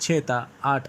6 ta 8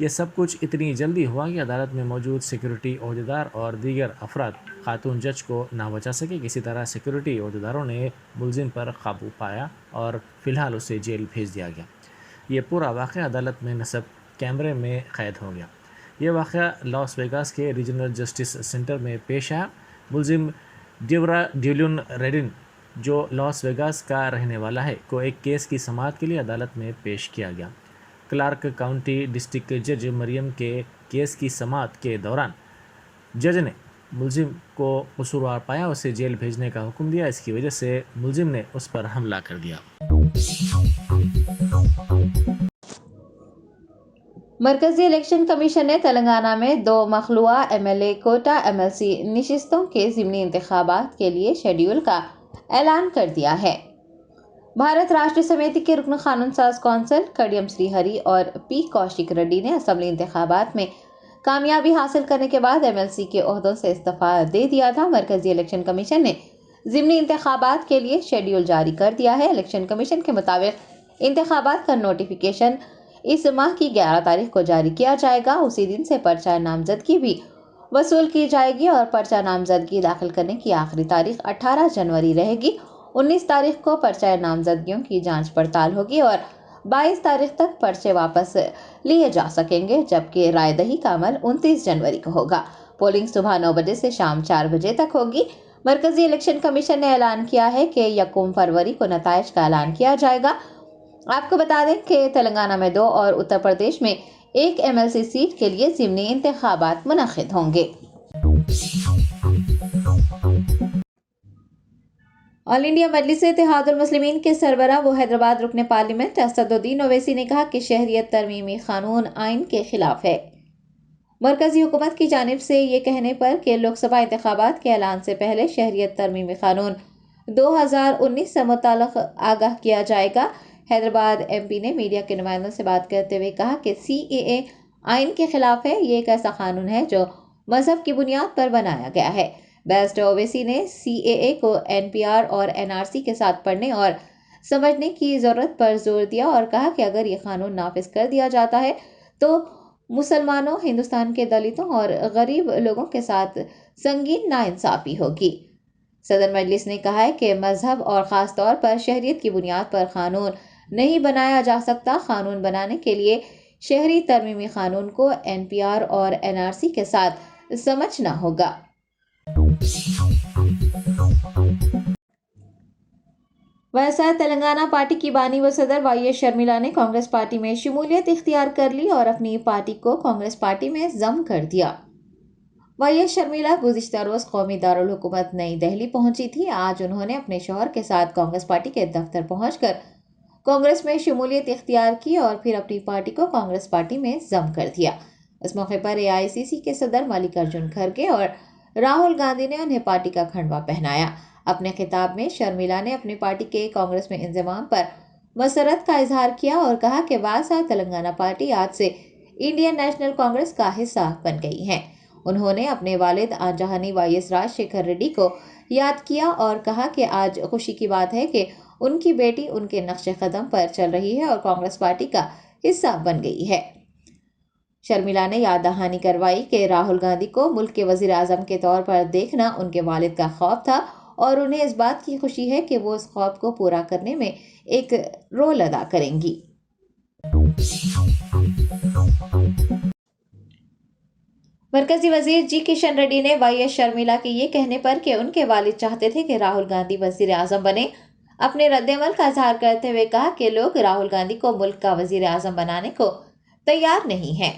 یہ سب کچھ اتنی جلدی ہوا کہ عدالت میں موجود سیکورٹی عہدیدار اور دیگر افراد خاتون جج کو نہ بچا سکے۔ کسی طرح سیکورٹی عہدیداروں نے ملزم پر قابو پایا اور فی الحال اسے جیل بھیج دیا گیا۔ یہ پورا واقعہ عدالت میں نصب کیمرے میں قید ہو گیا۔ یہ واقعہ لاس ویگاس کے ریجنل جسٹس سینٹر میں پیش آیا۔ ملزم ڈیورا ڈیولن ریڈن، جو لاس ویگاس کا رہنے والا ہے، کو ایک کیس کی سماعت کے لیے عدالت میں پیش کیا گیا۔ کلارک کاؤنٹی ڈسٹرکٹ جج مریم کے کیس کی سماعت کے دوران جج نے ملزم کو قصوروار پایا، اسے جیل بھیجنے کا حکم دیا۔ اس کی وجہ سے ملزم نے اس پر حملہ کر دیا۔ مرکزی الیکشن کمیشن نے تلنگانہ میں 2 مخلوعہ MLA کوٹا MLC نشستوں کے ضمنی انتخابات کے لیے شیڈول کا اعلان کر دیا ہے۔ بھارت راشٹر سمیتی کے رکن قانون ساز کونسل کڈیم سری ہری اور پی کوشک ریڈی نے اسمبلی انتخابات میں کامیابی حاصل کرنے کے بعد MLC کے عہدوں سے استعفیٰ دے دیا تھا۔ مرکزی الیکشن کمیشن نے ضمنی انتخابات کے لیے شیڈول جاری کر دیا ہے۔ الیکشن کمیشن کے مطابق انتخابات کا نوٹیفیکیشن اس ماہ کی 11 تاریخ کو جاری کیا جائے گا۔ اسی دن سے پرچہ نامزدگی بھی وصول کی جائے گی اور پرچہ نامزدگی داخل کرنے کی آخری تاریخ 18 جنوری رہے گی۔ 19 تاریخ کو پرچہ نامزدگیوں کی جانچ پڑتال ہوگی اور 22 تاریخ تک پرچے واپس لیے جا سکیں گے، جبکہ رائے دہی کا عمل 29 جنوری کو ہوگا۔ پولنگ صبح 9 بجے سے شام 4 بجے تک ہوگی۔ مرکزی الیکشن کمیشن نے اعلان کیا ہے کہ 1 فروری کو نتائج کا اعلان کیا جائے گا۔ آپ کو بتا دیں کہ تلنگانہ میں 2 اور اتر پردیش میں 1 MLC سیٹ کے لیے ضمنی انتخابات منعقد ہوں گے۔ آل انڈیا مجلس اتحاد المسلمین کے سربراہ و حیدرآباد رکن پارلیمنٹ اسد الدین اویسی نے کہا کہ شہریت ترمیمی قانون آئین کے خلاف ہے۔ مرکزی حکومت کی جانب سے یہ کہنے پر کہ لوک سبھا انتخابات کے اعلان سے پہلے شہریت ترمیمی قانون 2019 سے متعلق آگاہ کیا جائے گا۔ حیدرآباد MP نے میڈیا کے نمائندوں سے بات کرتے ہوئے کہا کہ CAA آئین کے خلاف ہے۔ یہ ایک ایسا قانون ہے جو مذہب کی بنیاد پر بنایا گیا ہے۔ بیرسٹر اویسی نے CAA کو NPR اور NRC کے ساتھ پڑھنے اور سمجھنے کی ضرورت پر زور دیا اور کہا کہ اگر یہ قانون نافذ کر دیا جاتا ہے تو مسلمانوں، ہندوستان کے دلتوں اور غریب لوگوں کے ساتھ سنگین ناانصافی ہوگی۔ صدر مجلس نے کہا ہے کہ مذہب اور خاص طور پر شہریت کی بنیاد پر قانون نہیں بنایا جا سکتا۔ قانون بنانے کے لیے شہری ترمیمی قانون کو NPR اور NRC کے ساتھ سمجھنا ہوگا۔ ویسا تلنگانہ پارٹی کی بانی و صدر YS شرمیلا نے کانگریس پارٹی میں شمولیت اختیار کر لی اور اپنی پارٹی کو کانگریس پارٹی میں ضم کر دیا۔ YS شرمیلا گزشتہ روز قومی دارالحکومت نئی دہلی پہنچی تھی۔ آج انہوں نے اپنے شوہر کے ساتھ کانگریس پارٹی کے دفتر پہنچ کر کانگریس میں شمولیت اختیار کی اور پھر اپنی پارٹی کو کانگریس پارٹی میں ضم کر دیا۔ اس موقع پر AICC کے صدر ملکارجن کھڑگے اور راہل گاندھی نے انہیں پارٹی کا کھنڈوا پہنایا۔ اپنے خطاب میں شرمیلا نے اپنی پارٹی کے کانگریس میں انضمام پر مسرت کا اظہار کیا اور کہا کہ واسا تلنگانہ پارٹی آج سے انڈین نیشنل کانگریس کا حصہ بن گئی ہے۔ انہوں نے اپنے والد آنجہانی YS راجشیکھر ریڈی کو یاد کیا اور کہا کہ آج خوشی کی بات ہے کہ ان کی بیٹی ان کے نقش قدم پر چل رہی ہے اور کانگریس پارٹی کا حصہ بن گئی ہے۔ شرمیلا نے یاد دہانی کروائی کہ راہل گاندھی کو ملک کے وزیر اعظم کے طور پر دیکھنا ان کے والد کا خواب تھا اور انہیں اس بات کی خوشی ہے کہ وہ اس خواب کو پورا کرنے میں ایک رول ادا کریں گی۔ مرکزی وزیر جی کشن ریڈی نے YS شرمیلا کے یہ کہنے پر کہ ان کے والد چاہتے تھے کہ راہل گاندھی وزیر اعظم بنے، اپنے رد عمل کا اظہار کرتے ہوئے کہا کہ لوگ راہل گاندھی کو ملک کا وزیر اعظم بنانے کو تیار نہیں ہیں۔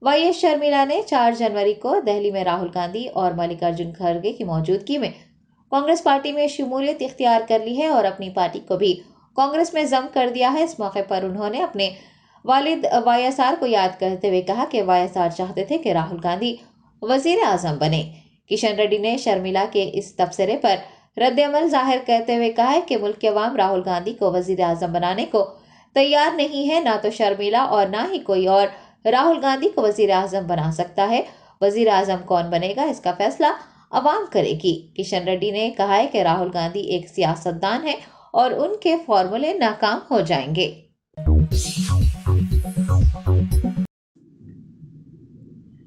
YS شرمیلا نے 4 جنوری کو دہلی میں راہل گاندھی اور ملکارجن کھڑگے کی موجودگی میں کانگریس پارٹی میں شمولیت اختیار کر لی ہے اور اپنی پارٹی کو بھی کانگریس میں ضم کر دیا ہے۔ اس موقع پر انہوں نے اپنے والد YSR کو یاد کرتے ہوئے کہا کہ YSR چاہتے تھے کہ راہل گاندھی وزیر اعظم بنے۔ کشن ریڈی نے شرمیلا کے اس تبصرے پر رد عمل ظاہر کرتے ہوئے کہا ہے کہ ملک کے عوام راہل گاندھی کو وزیر اعظم بنانے کو تیار نہیں ہے، نہ تو شرمیلا اور نہ ہی کوئی اور راہل گاندھی کو وزیر اعظم بنا سکتا ہے۔ وزیر اعظم کون بنے گا اس کا فیصلہ عوام کرے گی۔ کشن ریڈی نے کہا ہے کہ راہل گاندھی ایک سیاستدان ہے اور ان کے فارمولے ناکام ہو جائیں گے۔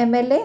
MLA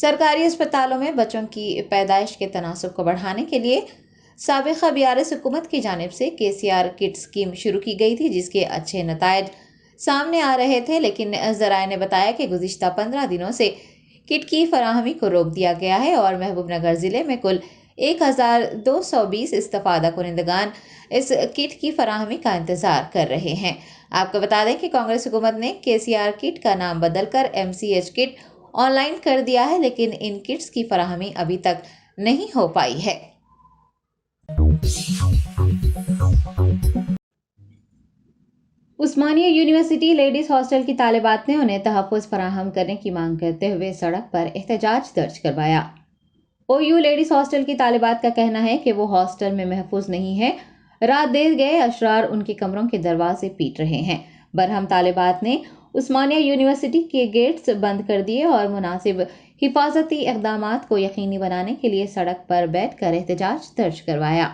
سرکاری اسپتالوں میں بچوں کی پیدائش کے تناسب کو بڑھانے کے لیے سابقہ BRS حکومت کی جانب سے KCR کٹ اسکیم شروع کی گئی تھی، جس کے اچھے نتائج سامنے آ رہے تھے، لیکن ذرائع نے بتایا کہ گزشتہ 15 دنوں سے کٹ کی فراہمی کو روک دیا گیا ہے اور محبوب نگر ضلع میں کل 1220 استفادہ کنندگان اس کٹ کی فراہمی کا انتظار کر رہے ہیں۔ آپ کو بتا دیں کہ کانگریس حکومت نے KCR کٹ کا نام بدل کر MCH کٹ آن لائن کر دیا ہے، لیکن ان کٹس کی فراہمی ابھی تک نہیں ہو پائی ہے۔ عثمانیہ یونیورسٹی لیڈیز ہاسٹل کی طالبات نے انہیں تحفظ فراہم کرنے کی مانگ کرتے ہوئے سڑک پر احتجاج درج کروایا۔ OU لیڈیز ہاسٹل کی طالبات کا کہنا ہے کہ وہ ہاسٹل میں محفوظ نہیں ہے، رات دیر گئے اشرار ان کے کمروں کے دروازے پیٹ رہے ہیں۔ برہم طالبات نے عثمانیہ یونیورسٹی کے گیٹس بند کر دیے اور مناسب حفاظتی اقدامات کو یقینی بنانے کے لیے سڑک پر بیٹھ کر احتجاج درج کروایا۔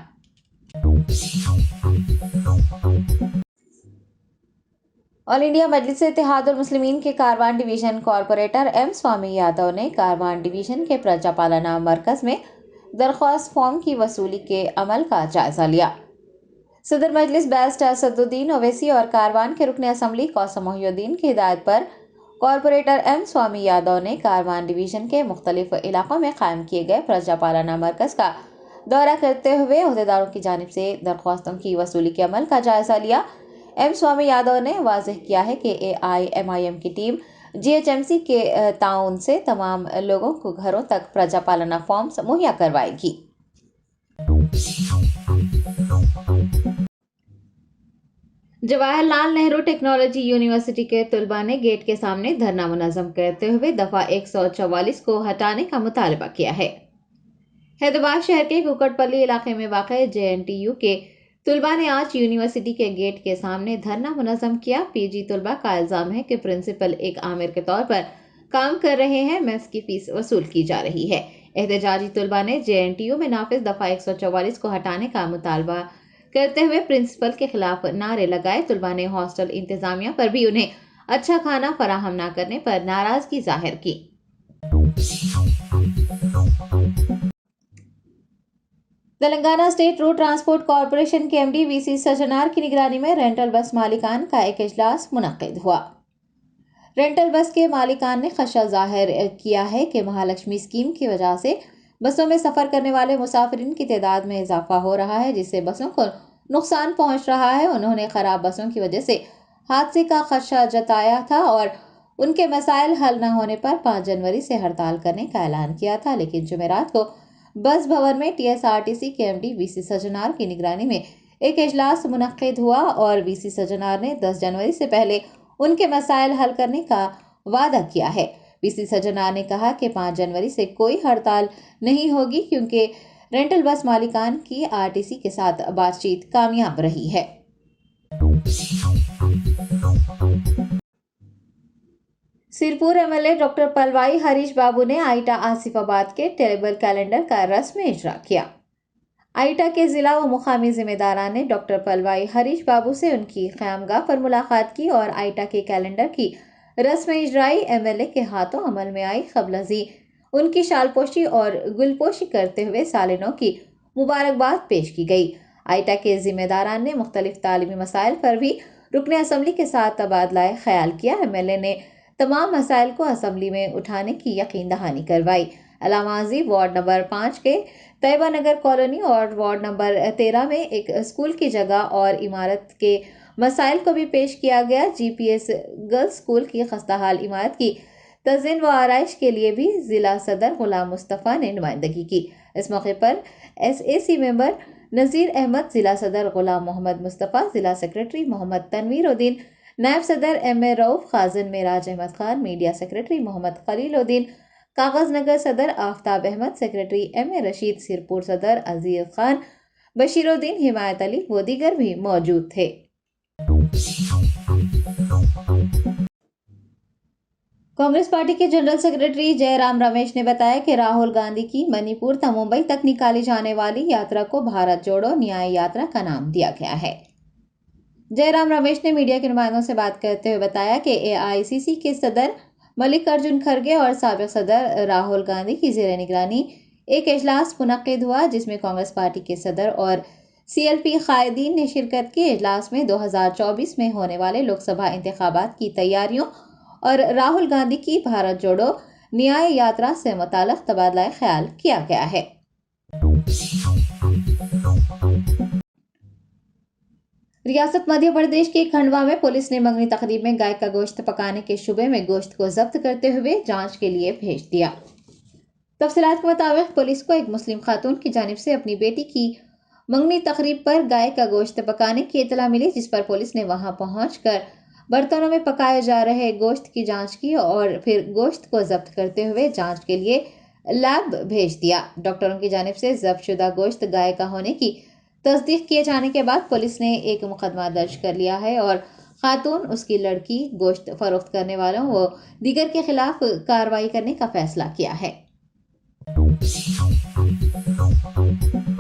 آل انڈیا مجلس اتحاد المسلمین کے Karwan division corporator M Swamy Yadav نے کاروان ڈویژن کے پرجا پالنا مرکز میں درخواست فارم کی وصولی کے عمل کا جائزہ لیا۔ صدر مجلس بیرسٹر اسد الدین اویسی اور کاروان کے رکن اسمبلی قاسم محی الدین کی ہدایت پر کارپوریٹر M سوامی یادو نے کاروان ڈویژن کے مختلف علاقوں میں قائم کیے گئے پرجا پالنا مرکز کا دورہ کرتے ہوئے عہدیداروں کی جانب سے درخواستوں کی وصولی کے عمل کا جائزہ لیا۔ M سوامی یادو نے واضح کیا ہے کہ AIMIM کی ٹیم GHMC کے تعاون سے تمام لوگوں کو گھروں تک پرجا پالنا فارمز مہیا کروائے گی۔ جواہر لال نہرو ٹیکنالوجی یونیورسٹی کے طلباء نے گیٹ کے سامنے دھرنا منظم کرتے ہوئے دفعہ 144 کو ہٹانے کا مطالبہ کیا ہے۔ حیدرآباد شہر کے کوکٹ پلی علاقے میں واقع JNTU کے طلباء نے آج یونیورسٹی کے گیٹ کے سامنے دھرنا منظم کیا۔ PG طلباء کا الزام ہے کہ پرنسپل ایک آمر کے طور پر کام کر رہے ہیں، میس کی فیس وصول کی جا رہی ہے۔ احتجاجی طلباء نے JNTU میں نافذ دفعہ 144 کو ہٹانے کا مطالبہ کرتے ہوئے پرنسپل کے خلاف نعرے لگائے۔ طلباء نے ہاسٹل انتظامیہ پر بھی انہیں اچھا کھانا فراہم نہ کرنے پر ناراضگی ظاہر کی۔ Telangana state road transport corporation کے MD VC سجنار کی نگرانی میں رینٹل بس مالکان کا ایک اجلاس منعقد ہوا۔ رینٹل بس کے مالکان نے خدشہ ظاہر کیا ہے کہ مہالکشمی اسکیم کی وجہ سے بسوں میں سفر کرنے والے مسافرین کی تعداد میں اضافہ ہو رہا ہے، جس سے بسوں کو نقصان پہنچ رہا ہے۔ انہوں نے خراب بسوں کی وجہ سے حادثے کا خدشہ جتایا تھا اور ان کے مسائل حل نہ ہونے پر 5 جنوری سے ہڑتال کرنے کا اعلان کیا تھا، لیکن جمعرات کو بس بھون میں TSRTC کے MD VC سجنار کی نگرانی میں ایک اجلاس منعقد ہوا اور VC سجنار نے 10 جنوری سے پہلے ان کے مسائل حل کرنے کا وعدہ کیا ہے۔ VC سجنار نے کہا کہ 5 جنوری سے کوئی ہڑتال نہیں ہوگی کیونکہ رینٹل بس مالکان کی RTC کے ساتھ بات چیت کامیاب رہی ہے۔ سرپور MLA ڈاکٹر پلوائی ہریش بابو نے آئیٹا آصف آباد کے ٹیبل کیلنڈر کا رسم اجرا کیا۔ آئیٹا کے ضلع و مقامی ذمہ داران نے ڈاکٹر پلوائی ہریش بابو سے ان کی خیمگاہ پر ملاقات کی اور آئیٹا کے کیلنڈر کی رسم اجرائی MLA کے ہاتھوں عمل میں آئی۔ قبل ازیں ان کی شال پوشی اور گل پوشی کرتے ہوئے سال نو کی مبارکباد پیش کی گئی۔ آئیٹا کے ذمہ داران نے مختلف تعلیمی مسائل پر بھی رکن اسمبلی کے ساتھ تبادلہ خیال کیا۔ MLA نے تمام مسائل کو اسمبلی میں اٹھانے کی یقین دہانی کروائی۔ علامہ ازیں وارڈ نمبر 5 کے طیبہ نگر کالونی اور وارڈ نمبر 13 میں ایک اسکول کی جگہ اور عمارت کے مسائل کو بھی پیش کیا گیا۔ GPS گرلز اسکول کی خستحال عمارت کی تزئین و آرائش کے لیے بھی ضلع صدر غلام مصطفیٰ نے نمائندگی کی۔ اس موقع پر SAC ممبر نذیر احمد، ضلع صدر غلام محمد مصطفیٰ، ضلع سیکریٹری محمد تنویر الدین، نائب صدر MA رؤف، خازن معراج احمد خان، میڈیا سیکریٹری محمد خلیل الدین، کاغذ نگر صدر آفتاب احمد، سیکریٹری MA رشید، سرپور صدر عزیز خان، بشیر الدین، حمایت علی و دیگر بھی موجود تھے۔ کانگریس پارٹی کے جنرل سیکریٹری جے رام رمیش نے بتایا کہ راہل گاندھی کی منی پور تا ممبئی تک نکالی جانے والی یاترا کو بھارت جوڑو نیائے یاترا کا نام دیا گیا ہے۔ جے رام رمیش نے میڈیا کے نمائندوں سے بات کرتے ہوئے بتایا کہ AICC کے صدر ملک ارجن کھرگے اور سابق صدر راہل گاندھی کی زیر نگرانی ایک اجلاس منعقد ہوا، جس میں کانگریس پارٹی کے صدر اور CLP قائدین نے شرکت کی۔ اجلاس میں 2024 میں ہونے والے لوک سبھا انتخابات کی تیاریوں اور راہل گاندھی کی بھارت جوڑو نیائے یاترا سے متعلق تبادلہ خیال کیا گیا ہے۔ ریاست مدھیہ پردیش کے کھنڈوا میں پولیس نے منگنی تقریب میں گائے کا گوشت پکانے کے شبے میں گوشت کو ضبط کرتے ہوئے جانچ کے لیے بھیج دیا۔ تفصیلات کے مطابق پولیس کو ایک مسلم خاتون کی جانب سے اپنی بیٹی کی منگنی تقریب پر گائے کا گوشت پکانے کی اطلاع ملی، جس پر پولیس نے وہاں پہنچ کر برتنوں میں پکائے جا رہے گوشت کی جانچ کی اور پھر گوشت کو ضبط کرتے ہوئے جانچ کے لیے لیب بھیج دیا۔ ڈاکٹروں کی جانب سے ضبط شدہ گوشت گائے کا ہونے کی تصدیق کیے جانے کے بعد پولیس نے ایک مقدمہ درج کر لیا ہے اور خاتون، اس کی لڑکی، گوشت فروخت کرنے والوں و دیگر کے خلاف کارروائی کرنے کا فیصلہ کیا ہے۔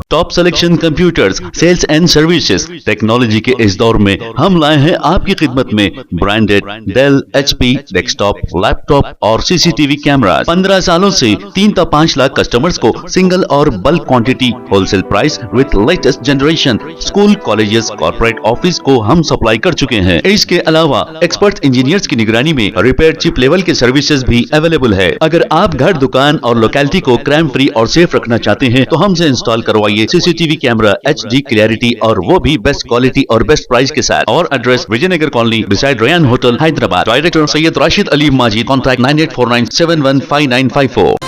Top selection computers sales and services technology کے اس دور میں ہم لائے ہیں آپ کی خدمت میں branded deal, HP desktop, laptop اور CCTV کیمراز۔ 15 سالوں سے 3 تا 5 لاکھ کسٹمرز کو سنگل اور bulk quantity wholesale price with latest generation school, colleges, corporate office کو ہم سپلائی کر چکے ہیں۔ اس کے علاوہ ایکسپرٹ انجینئرز کی نگرانی میں ریپیئر چپ لیول کے سروسز بھی اویلیبل ہے۔ اگر آپ گھر، دکان اور لوکیلٹی کو کرائم فری اور سیف رکھنا چاہتے ہیں تو ہم سے انسٹال کروائیے CCTV کیمرہ HD کلیئرٹی اور وہ بھی بیسٹ کوالٹی اور بیسٹ پرائز کے ساتھ۔ اور address Vijay Nagar colony beside Ryan hotel, Hyderabad. Director Syed Rashid Ali Majid. Contact 9849715954۔